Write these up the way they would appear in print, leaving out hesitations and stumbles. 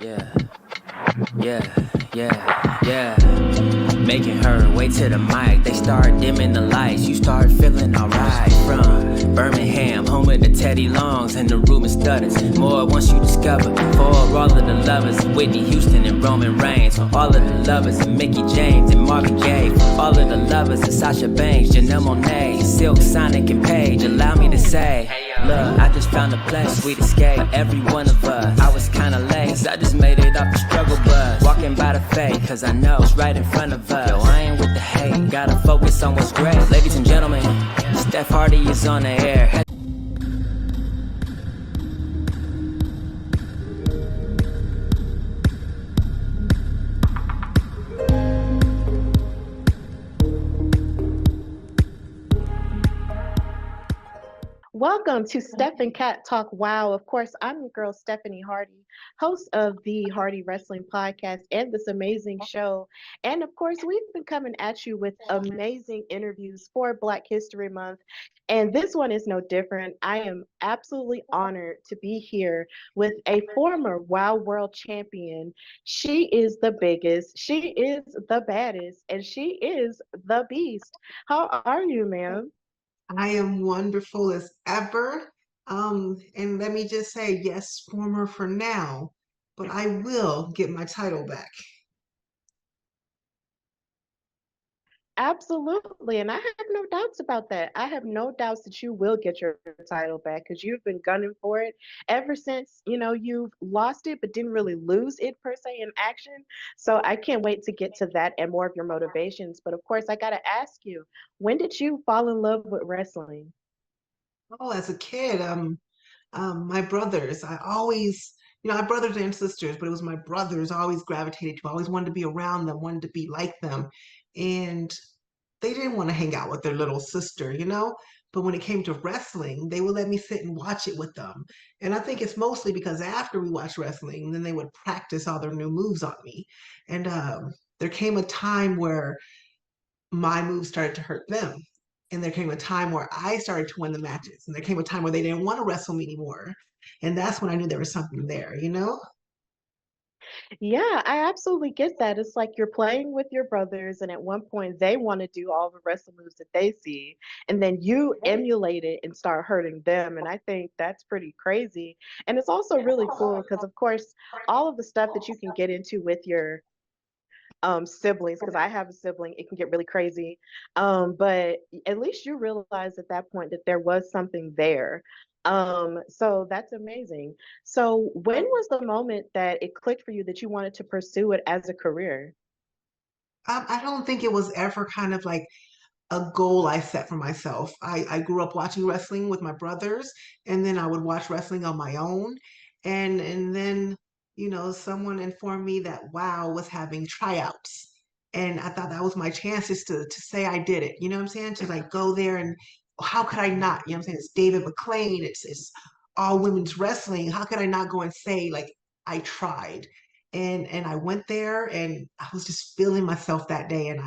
Yeah, yeah. Making her way to the mic. They start dimming the lights. You start feeling alright. From Birmingham, home of the Teddy Longs, and the room is stutters. More once you discover. For all of the lovers, Whitney Houston and Roman Reigns. For all of the lovers, and Mickey James and Marvin Gaye. For all of the lovers, and Sasha Banks, Janelle Monáe, Silk, Sonic, and Paige. Allow me to say, look, I just found a place, sweet escape for every one of us. I was kinda late, 'cause I just made it off the struggle bus. Walking by the fate, 'cause I know it's right in front of us. Yo, I ain't with the hate, gotta focus on what's great. Ladies and gentlemen, Steph Hardy is on the air. Welcome to Steph Kat Talk WOW. Of course, I'm your girl, Stephanie Hardy, host of the Hardy Wrestling Podcast and this amazing show. And of course, we've been coming at you with amazing interviews for Black History Month. And this one is no different. I am absolutely honored to be here with a former WOW World Champion. She is the biggest, she is the baddest, and she is the beast. How are you, ma'am? I am wonderful as ever. And let me just say, yes, former for now, but I will get my title back. Absolutely. And I have no doubts about that. I have no doubts that you will get your title back because you've been gunning for it ever since, you've lost it, but didn't really lose it per se in action. So I can't wait to get to that and more of your motivations. But of course, I got to ask you, when did you fall in love with wrestling? Oh, as a kid, my brothers, I have brothers and sisters, but it was my brothers I always gravitated to. I always wanted to be around them, wanted to be like them. And they didn't want to hang out with their little sister. But when it came to wrestling, they would let me sit and watch it with them. And I think it's mostly because after we watched wrestling, then they would practice all their new moves on me. And there came a time where my moves started to hurt them. And there came a time where I started to win the matches. And there came a time where they didn't want to wrestle me anymore. And that's when I knew there was something there? Yeah, I absolutely get that. It's like you're playing with your brothers, and at one point they want to do all the wrestle moves that they see, and then you emulate it and start hurting them. And I think that's pretty crazy. And it's also really cool because, of course, all of the stuff that you can get into with your siblings, because I have a sibling, it can get really crazy. But at least you realize at that point that there was something there. So that's amazing. So when was the moment that it clicked for you that you wanted to pursue it as a career? I don't think it was ever kind of like a goal I set for myself. I grew up watching wrestling with my brothers, and then I would watch wrestling on my own. And then, someone informed me that WOW was having tryouts. And I thought that was my chance just to say I did it. You know what I'm saying? To like go there and how could I not? You know what I'm saying? It's David McLean, it's all women's wrestling. How could I not go and say like I tried? And I went there and I was just feeling myself that day and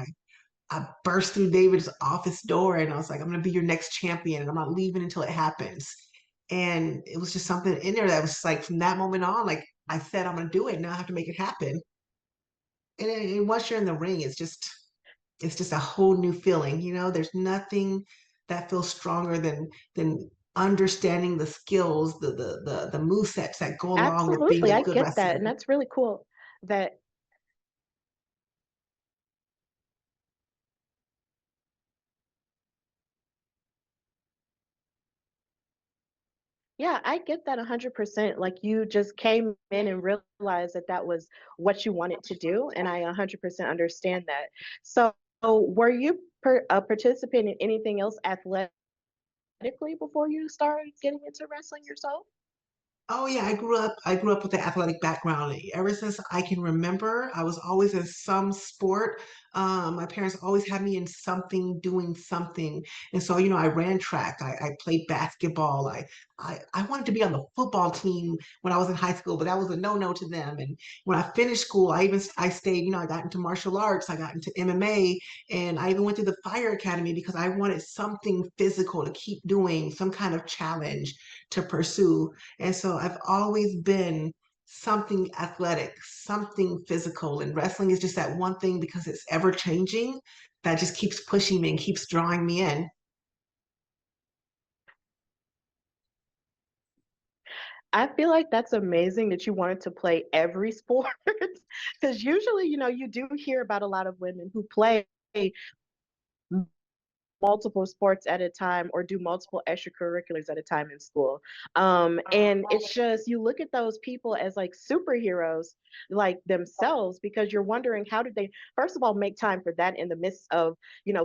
I burst through David's office door and I was like, I'm gonna be your next champion and I'm not leaving until it happens. And it was just something in there that was like from that moment on, like I said, I'm gonna do it. Now I have to make it happen. And once you're in the ring, it's just a whole new feeling. There's nothing that feels stronger than understanding the skills, the move sets that go along with being Absolutely, a I good get that. wrestler. And that's really cool that, yeah, I get that 100%. Like you just came in and realized that that was what you wanted to do. And I 100% understand that. So were you participating in anything else athletically before you started getting into wrestling yourself? Oh yeah, I grew up with an athletic background. Ever since I can remember, I was always in some sport. My parents always had me in something, doing something. And so, I ran track. I played basketball. I wanted to be on the football team when I was in high school, but that was a no-no to them. And when I finished school, I stayed, I got into martial arts, I got into MMA, and I even went to the fire academy because I wanted something physical to keep doing, some kind of challenge to pursue. And so I've always been something athletic, something physical. And wrestling is just that one thing because it's ever changing that just keeps pushing me and keeps drawing me in. I feel like that's amazing that you wanted to play every sport because usually, you do hear about a lot of women who play multiple sports at a time or do multiple extracurriculars at a time in school. And it's just, you look at those people as like superheroes, like themselves, because you're wondering how did they, first of all, make time for that in the midst of,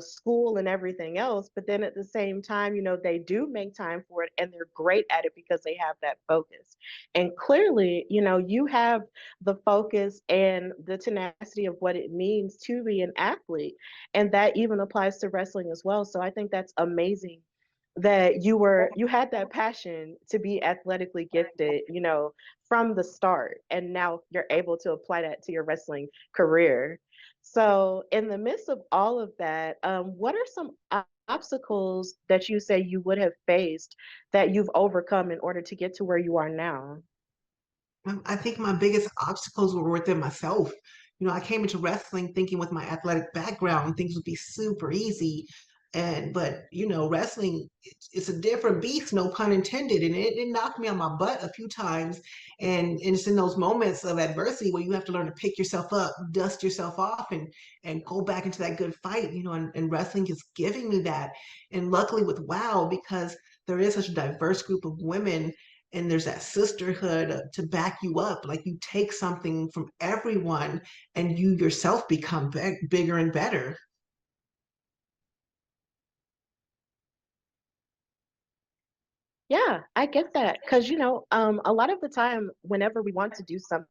school and everything else. But then at the same time, they do make time for it and they're great at it because they have that focus. And clearly, you have the focus and the tenacity of what it means to be an athlete, and that even applies to wrestling as well. So I think that's amazing that you had that passion to be athletically gifted, from the start, and now you're able to apply that to your wrestling career. So in the midst of all of that, what are some obstacles that you say you would have faced that you've overcome in order to get to where you are now? I think my biggest obstacles were within myself. I came into wrestling thinking with my athletic background, things would be super easy. Wrestling, it's a different beast, no pun intended. And it knocked me on my butt a few times. And it's in those moments of adversity where you have to learn to pick yourself up, dust yourself off, and go back into that good fight, and wrestling is giving me that. And luckily with WOW, because there is such a diverse group of women and there's that sisterhood to back you up, like you take something from everyone and you yourself become bigger and better. Yeah, I get that. Because, a lot of the time, whenever we want to do something,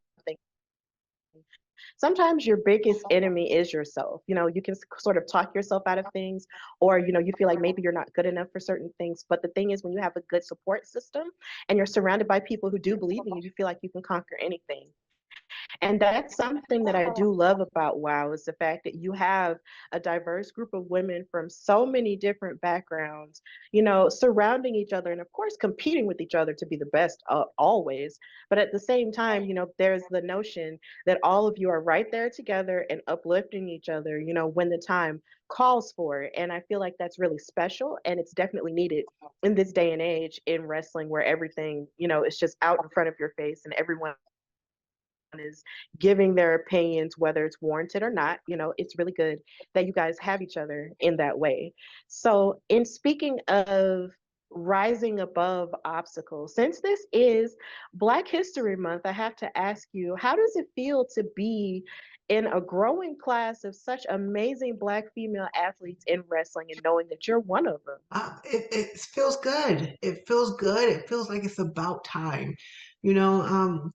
sometimes your biggest enemy is yourself. You can sort of talk yourself out of things, or, you feel like maybe you're not good enough for certain things. But the thing is, when you have a good support system and you're surrounded by people who do believe in you, you feel like you can conquer anything. And that's something that I do love about WOW is the fact that you have a diverse group of women from so many different backgrounds, surrounding each other and of course competing with each other to be the best always. But at the same time, there's the notion that all of you are right there together and uplifting each other, when the time calls for it. And I feel like that's really special and it's definitely needed in this day and age in wrestling where everything, is just out in front of your face and everyone is giving their opinions, whether it's warranted or not. It's really good that you guys have each other in that way. So, in speaking of rising above obstacles, since this is Black History Month, I have to ask you, how does it feel to be in a growing class of such amazing Black female athletes in wrestling and knowing that you're one of them? It feels good. It feels good. It feels like it's about time. You know, um,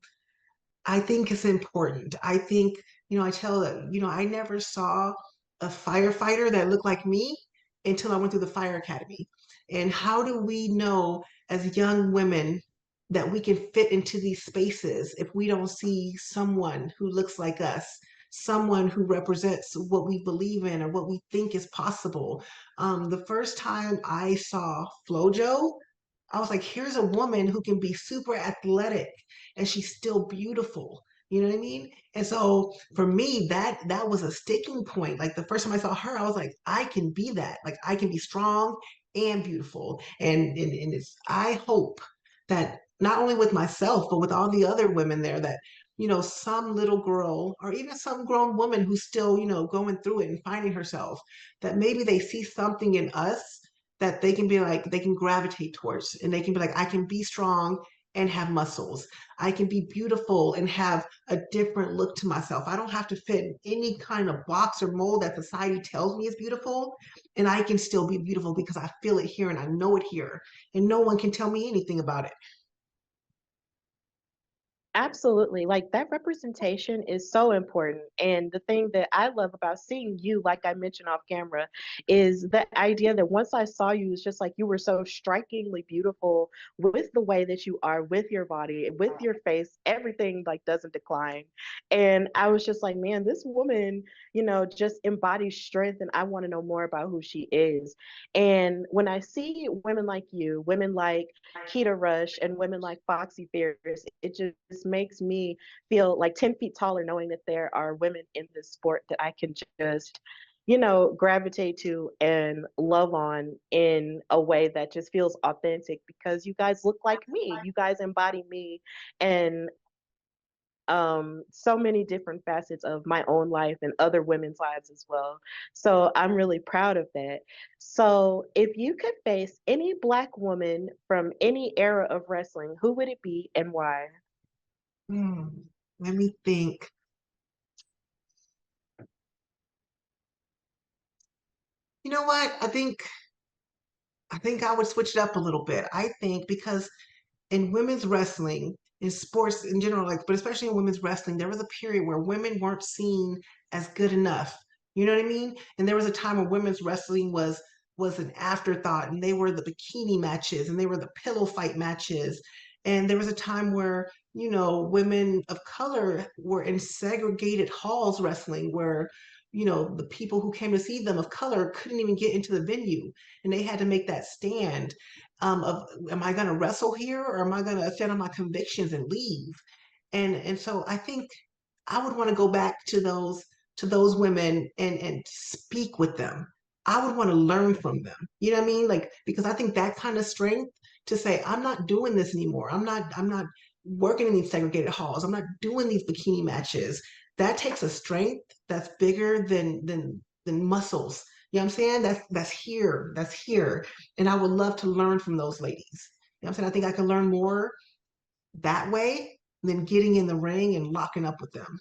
I think it's important. I think, I tell them, I never saw a firefighter that looked like me until I went through the fire academy. And how do we know as young women that we can fit into these spaces if we don't see someone who looks like us, someone who represents what we believe in or what we think is possible? The first time I saw Flojo, I was like, here's a woman who can be super athletic and she's still beautiful. You know what I mean? And so for me, that was a sticking point. Like the first time I saw her, I was like, I can be that. Like I can be strong and beautiful. And it's I hope that not only with myself, but with all the other women there that, some little girl or even some grown woman who's still, going through it and finding herself, that maybe they see something in us that they can be like, they can gravitate towards and they can be like, I can be strong and have muscles. I can be beautiful and have a different look to myself. I don't have to fit in any kind of box or mold that society tells me is beautiful. And I can still be beautiful because I feel it here and I know it here. And no one can tell me anything about it. Absolutely. Like that representation is so important. And the thing that I love about seeing you, like I mentioned off camera, is the idea that once I saw you, it's just like you were so strikingly beautiful with the way that you are, with your body, with your face, everything like doesn't decline. And I was just like, man, this woman, just embodies strength. And I want to know more about who she is. And when I see women like you, women like Keita Rush, and women like Foxy Fierce, it just just makes me feel like 10 feet taller knowing that there are women in this sport that I can just, gravitate to and love on in a way that just feels authentic because you guys look like me. You guys embody me and so many different facets of my own life and other women's lives as well. So I'm really proud of that. So if you could face any black woman from any era of wrestling, who would it be and why? Hmm. Let me think. You know what? I think I would switch it up a little bit. I think because in women's wrestling, in sports in general, like, but especially in women's wrestling, there was a period where women weren't seen as good enough. You know what I mean? And there was a time where women's wrestling was an afterthought, and they were the bikini matches, and they were the pillow fight matches. And there was a time where, women of color were in segregated halls wrestling, where, the people who came to see them of color couldn't even get into the venue, and they had to make that stand of am I going to wrestle here or am I going to stand on my convictions and leave? And so I think I would want to go back to those women and speak with them. I would want to learn from them. You know what I mean? Like, because I think that kind of strength to say I'm not doing this anymore. I'm not working in these segregated halls. I'm not doing these bikini matches. That takes a strength that's bigger than muscles. You know what I'm saying? That's here. That's here. And I would love to learn from those ladies. You know what I'm saying? I think I can learn more that way than getting in the ring and locking up with them.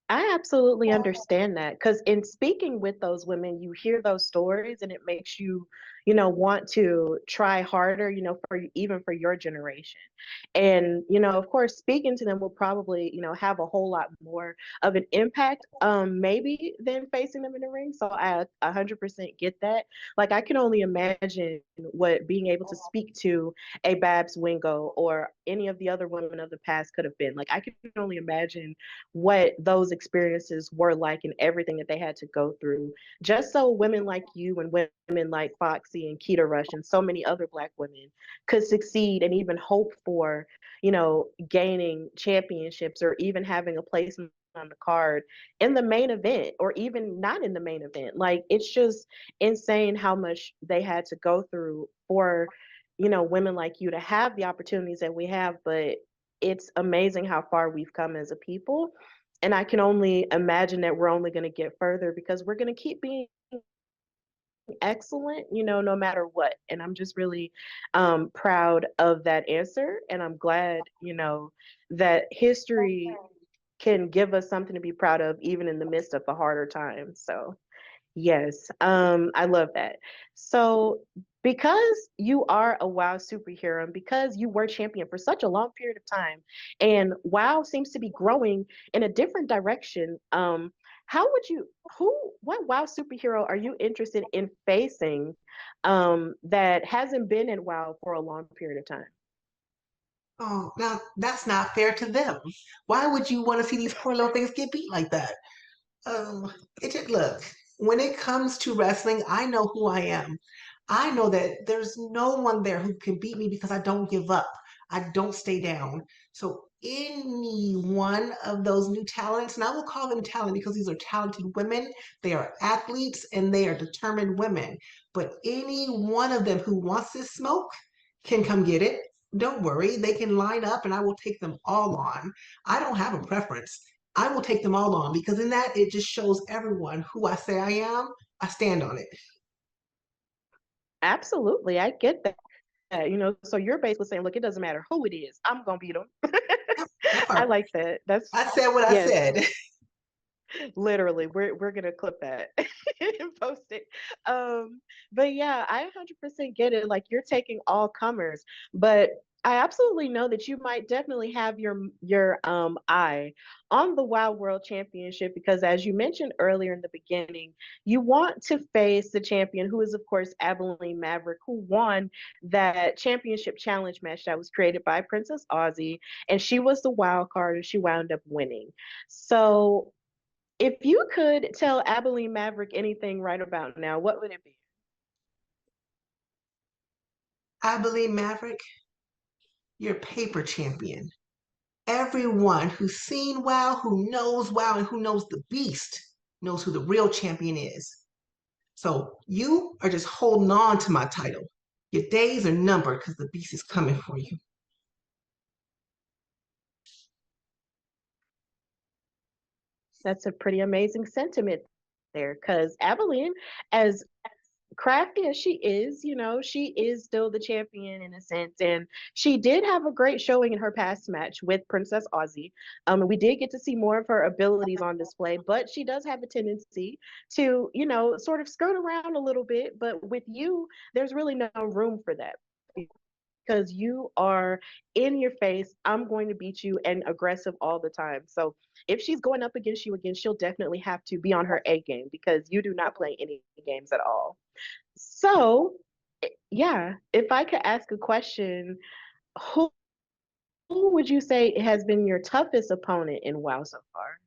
I absolutely understand that because in speaking with those women, you hear those stories and it makes you, want to try harder, for even for your generation. And, of course, speaking to them will probably, have a whole lot more of an impact, maybe than facing them in the ring. So I 100% get that. Like I can only imagine what being able to speak to a Babs Wingo or any of the other women of the past could have been. Like I can only imagine what those experiences were like and everything that they had to go through just so women like you and women like Foxy and Keita Rush and so many other black women could succeed and even hope for, gaining championships or even having a place on the card in the main event or even not in the main event. Like it's just insane how much they had to go through for, women like you to have the opportunities that we have, but it's amazing how far we've come as a people. And I can only imagine that we're only going to get further because we're going to keep being excellent, no matter what. And I'm just really proud of that answer. And I'm glad, that history can give us something to be proud of, even in the midst of the harder times. So, yes, I love that. So, because you are a WoW superhero and because you were champion for such a long period of time, and WoW seems to be growing in a different direction, how would you, what WoW superhero are you interested in facing that hasn't been in WoW for a long period of time? Oh, now that's not fair to them. Why would you want to see these poor little things get beat like that? Um, look, when it comes to wrestling, I know who I am. I know that there's no one there who can beat me because I don't give up. I don't stay down. So any one of those new talents, and I will call them talent because these are talented women, they are athletes and they are determined women. But any one of them who wants this smoke can come get it. Don't worry, they can line up and I will take them all on. I don't have a preference. I will take them all on because in that it just shows everyone who I say I am. I stand on it. Absolutely, I get that. So you're basically saying, look, it doesn't matter who it is, I'm gonna beat them. That I part. like that. That's I said what I yes. said. Literally, we're gonna clip that and post it. But yeah, I 100% get it. Like you're taking all comers, but I absolutely know that you might definitely have your eye on the Wild World Championship because, as you mentioned earlier in the beginning, you want to face the champion, who is of course Abilene Maverick, who won that championship challenge match that was created by Princess Aussie, and she was the wild card, and she wound up winning. So if you could tell Abilene Maverick anything right about now, what would it be? I believe Maverick. You're a paper champion. Everyone who's seen WoW, who knows WoW, and who knows the beast knows who the real champion is. So you are just holding on to my title. Your days are numbered because the beast is coming for you. That's a pretty amazing sentiment there, because Abilene, as crafty as she is, she is still the champion in a sense. And she did have a great showing in her past match with Princess Aussie. We did get to see more of her abilities on display, but she does have a tendency to, sort of skirt around a little bit. But with you, there's really no room for that because you are in your face. I'm going to beat you and aggressive all the time. So if she's going up against you again, she'll definitely have to be on her A game because you do not play any games at all. So, yeah, if I could ask a question, who, who would you say has been your toughest opponent in WoW so far?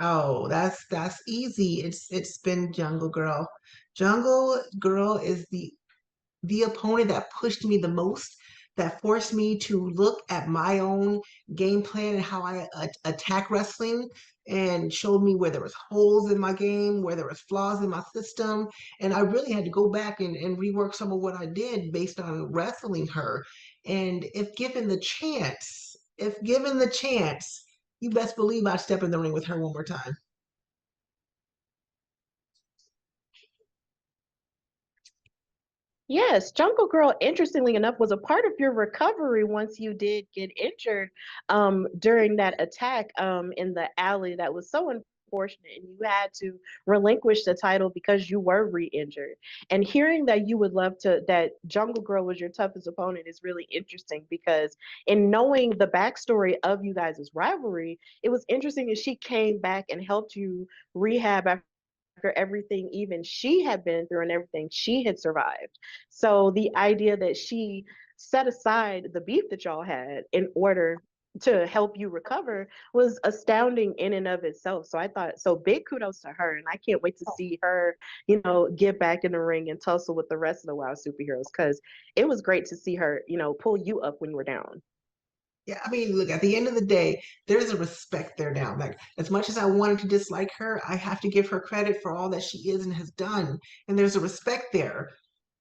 Oh, that's easy. It's been Jungle Girl. Jungle Girl is the opponent that pushed me the most, that forced me to look at my own game plan and how I attack wrestling, and showed me where there was holes in my game, where there was flaws in my system. And I really had to go back and rework some of what I did based on wrestling her. And if given the chance, you best believe I'd step in the ring with her one more time. Yes, Jungle Girl, interestingly enough, was a part of your recovery once you did get injured during that attack in the alley. That was so unfortunate, and you had to relinquish the title because you were re-injured. And hearing that you would love to, that Jungle Girl was your toughest opponent is really interesting because in knowing the backstory of you guys' rivalry, it was interesting that she came back and helped you rehab after everything even she had been through and everything she had survived. So the idea that she set aside the beef that y'all had in order to help you recover was astounding in and of itself. So I thought, so big kudos to her. And I can't wait to see her, get back in the ring and tussle with the rest of the WoW superheroes because it was great to see her, pull you up when you were down. Yeah, I mean, look, at the end of the day, there's a respect there now. Like, as much as I wanted to dislike her, I have to give her credit for all that she is and has done. And there's a respect there.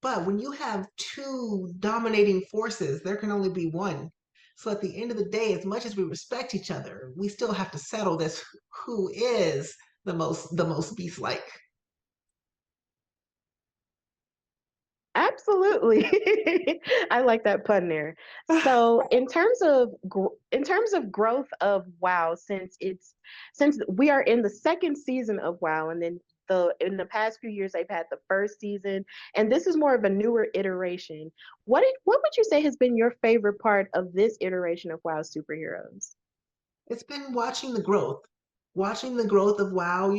But when you have two dominating forces, there can only be one. So at the end of the day, as much as we respect each other, we still have to settle this who is the most beast-like. Absolutely. I like that pun there. So, in terms of growth of WoW, since we are in the second season of WoW, and then in the past few years they've had the first season, and this is more of a newer iteration. What would you say has been your favorite part of this iteration of WoW superheroes? It's been watching the growth of WoW.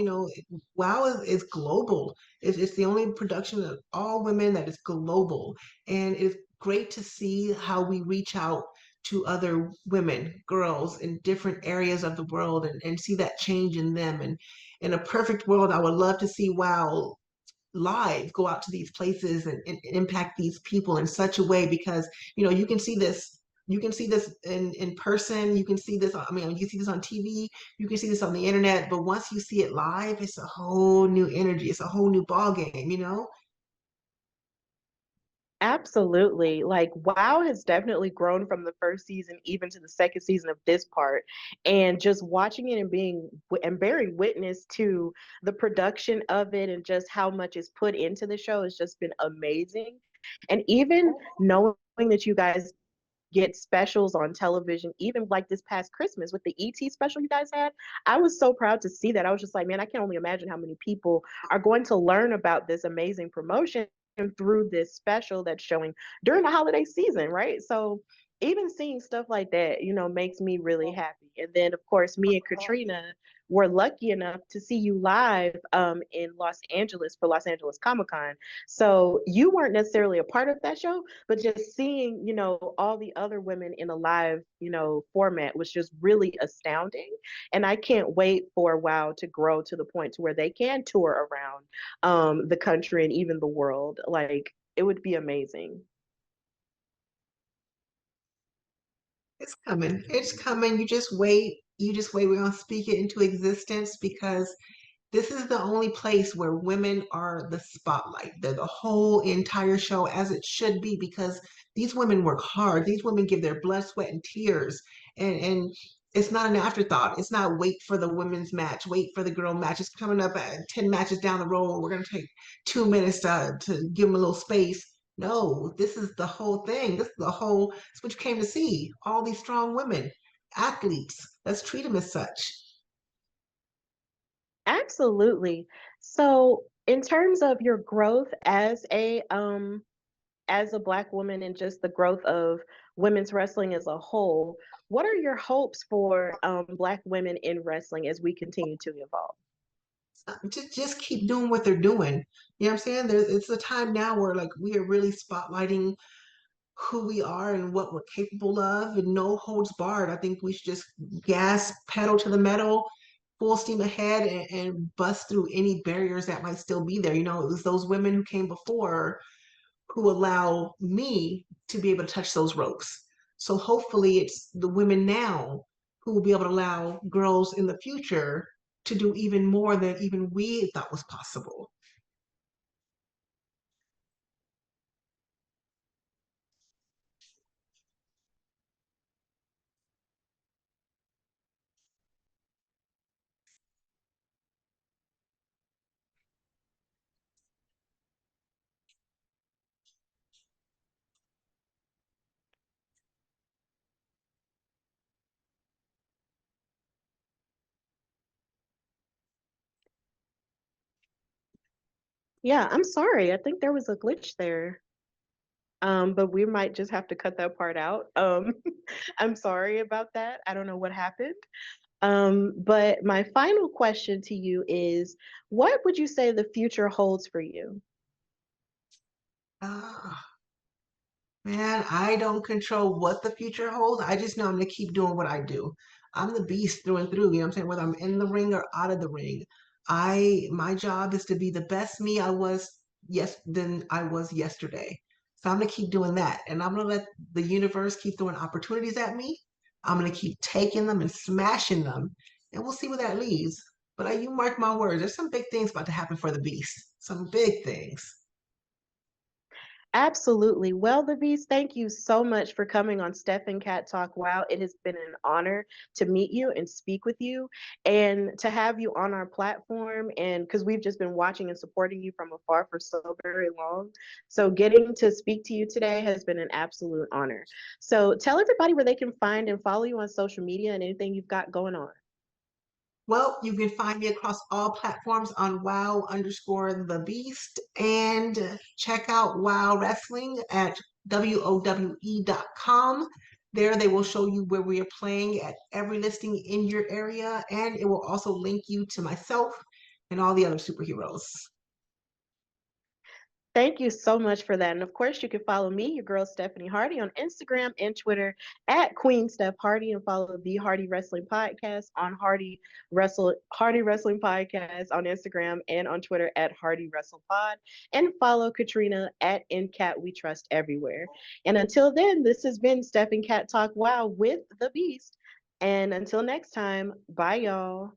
WoW is global. It's the only production of all women that is global, and it's great to see how we reach out to other women, girls in different areas of the world, and see that change in them. And in a perfect world, I would love to see WoW live go out to these places and impact these people in such a way, because you can see this in person. You can see this, I mean, you see this on TV, you can see this on the internet, but once you see it live, it's a whole new energy, it's a whole new ball game. Absolutely. Like WoW has definitely grown from the first season even to the second season of this part. And just watching it and bearing witness to the production of it and just how much is put into the show has just been amazing. And even knowing that you guys get specials on television, even like this past Christmas with the ET special you guys had. I was so proud to see that. I was just like, man, I can only imagine how many people are going to learn about this amazing promotion through this special that's showing during the holiday season, right? So even seeing stuff like that, makes me really happy. And then, of course, me and Katrina were lucky enough to see you live in Los Angeles for Los Angeles Comic Con. So you weren't necessarily a part of that show, but just seeing, all the other women in a live, format was just really astounding. And I can't wait for WoW to grow to the point to where they can tour around the country and even the world. Like it would be amazing. It's coming. It's coming. You just wait. You just wait. We're gonna speak it into existence because this is the only place where women are the spotlight. They're the whole entire show as it should be because these women work hard. These women give their blood, sweat, and tears. And it's not an afterthought. It's not wait for the women's match, wait for the girl match. It's coming up at 10 matches down the road. We're gonna take 2 minutes to give them a little space. No, this is the whole thing. This is the whole, it's what you came to see. All these strong women, athletes. Let's treat them as such. Absolutely. So, in terms of your growth as a Black woman and just the growth of women's wrestling as a whole, what are your hopes for Black women in wrestling as we continue to evolve? Just keep doing what they're doing. You know what I'm saying? It's a time now where like we are really spotlighting who we are and what we're capable of and no holds barred. I think we should just gas pedal to the metal, full steam ahead and bust through any barriers that might still be there. You know, it was those women who came before who allow me to be able to touch those ropes. So hopefully it's the women now who will be able to allow girls in the future to do even more than even we thought was possible. Yeah, I'm sorry. I think there was a glitch there. But we might just have to cut that part out. I'm sorry about that. I don't know what happened. But my final question to you is, what would you say the future holds for you? Ah, man, I don't control what the future holds. I just know I'm gonna keep doing what I do. I'm the beast through and through, you know what I'm saying? Whether I'm in the ring or out of the ring. My job is to be the best me I was than I was yesterday. So I'm gonna keep doing that. And I'm gonna let the universe keep throwing opportunities at me. I'm gonna keep taking them and smashing them. And we'll see where that leads. But you mark my words, there's some big things about to happen for the beast. Some big things. Absolutely. Well, the Beast, thank you so much for coming on Steph and Kat Talk WOW. It has been an honor to meet you and speak with you and to have you on our platform. And because we've just been watching and supporting you from afar for so very long. So getting to speak to you today has been an absolute honor. So tell everybody where they can find and follow you on social media and anything you've got going on. Well, you can find me across all platforms on wow underscore the beast and check out wow wrestling at WOWE.com. There they will show you where we are playing at every listing in your area, and it will also link you to myself and all the other superheroes. Thank you so much for that. And of course, you can follow me, your girl Stephanie Hardy, on Instagram and Twitter at Queen Steph Hardy, and follow the Hardy Wrestling Podcast on Hardy Wrestling Podcast on Instagram and on Twitter at Hardy Wrestle Pod, and follow Katrina at NCat We Trust everywhere. And until then, this has been Steph and Cat Talk Wow with the Beast. And until next time, bye y'all.